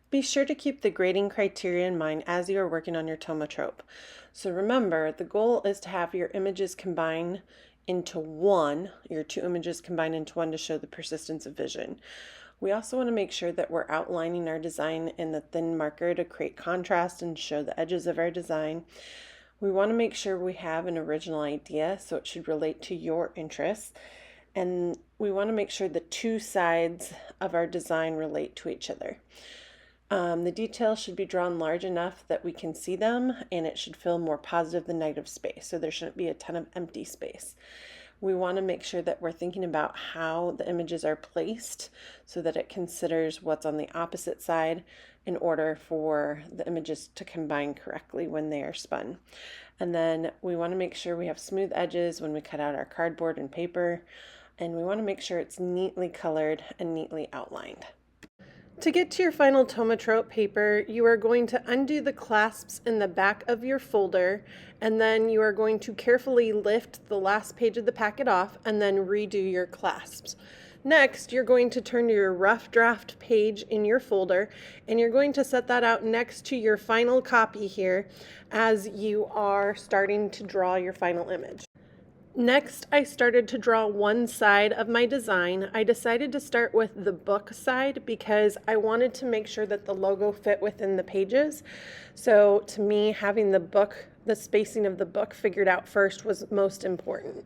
Be sure to keep the grading criteria in mind as you are working on your Thaumatrope. So remember, the goal is to have your images combine into one, your two images combine into one to show the persistence of vision. We also want to make sure that we're outlining our design in the thin marker to create contrast and show the edges of our design. We want to make sure we have an original idea, so it should relate to your interests. And we want to make sure the two sides of our design relate to each other. The details should be drawn large enough that we can see them, and it should fill more positive than negative space, so there shouldn't be a ton of empty space. We want to make sure that we're thinking about how the images are placed so that it considers what's on the opposite side in order for the images to combine correctly when they are spun. And then we want to make sure we have smooth edges when we cut out our cardboard and paper, and we want to make sure it's neatly colored and neatly outlined. To get to your final Thaumatrope paper, you are going to undo the clasps in the back of your folder, and then you are going to carefully lift the last page of the packet off and then redo your clasps. Next, you're going to turn to your rough draft page in your folder, and you're going to set that out next to your final copy here as you are starting to draw your final image. Next, I started to draw one side of my design. I decided to start with the book side because I wanted to make sure that the logo fit within the pages. So to me, having the spacing of the book figured out first was most important.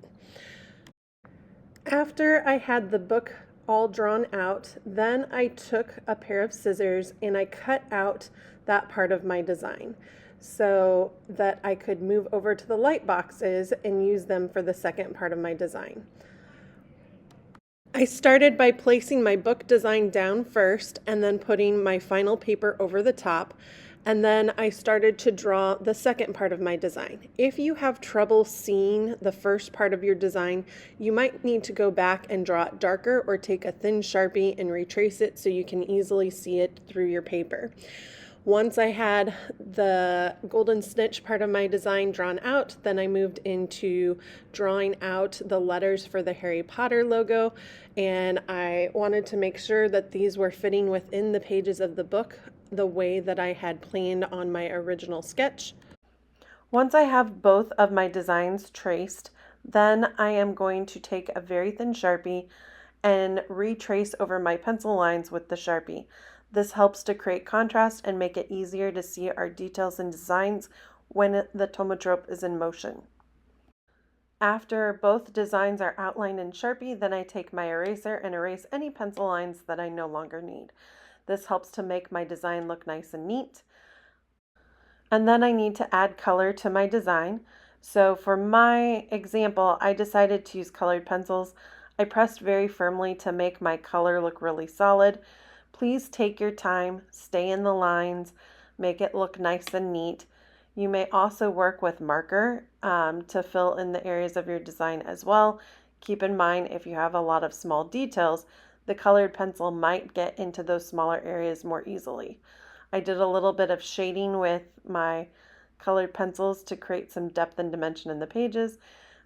After I had the book all drawn out, then I took a pair of scissors and I cut out that part of my design so that I could move over to the light boxes and use them for the second part of my design. I started by placing my book design down first and then putting my final paper over the top, and then I started to draw the second part of my design. If you have trouble seeing the first part of your design, you might need to go back and draw it darker or take a thin Sharpie and retrace it so you can easily see it through your paper. Once I had the golden snitch part of my design drawn out, then I moved into drawing out the letters for the Harry Potter logo, and I wanted to make sure that these were fitting within the pages of the book the way that I had planned on my original sketch. Once I have both of my designs traced, then I am going to take a very thin Sharpie and retrace over my pencil lines with the Sharpie. This helps to create contrast and make it easier to see our details and designs when the Thaumatrope is in motion. After both designs are outlined in Sharpie, then I take my eraser and erase any pencil lines that I no longer need. This helps to make my design look nice and neat. And then I need to add color to my design. So for my example, I decided to use colored pencils. I pressed very firmly to make my color look really solid. Please take your time, stay in the lines, make it look nice and neat. You may also work with marker to fill in the areas of your design as well. Keep in mind, if you have a lot of small details, the colored pencil might get into those smaller areas more easily. I did a little bit of shading with my colored pencils to create some depth and dimension in the pages,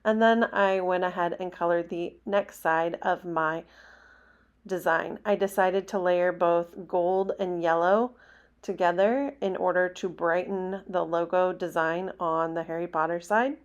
and then I went ahead and colored the next side of my design. I decided to layer both gold and yellow together in order to brighten the logo design on the Harry Potter side.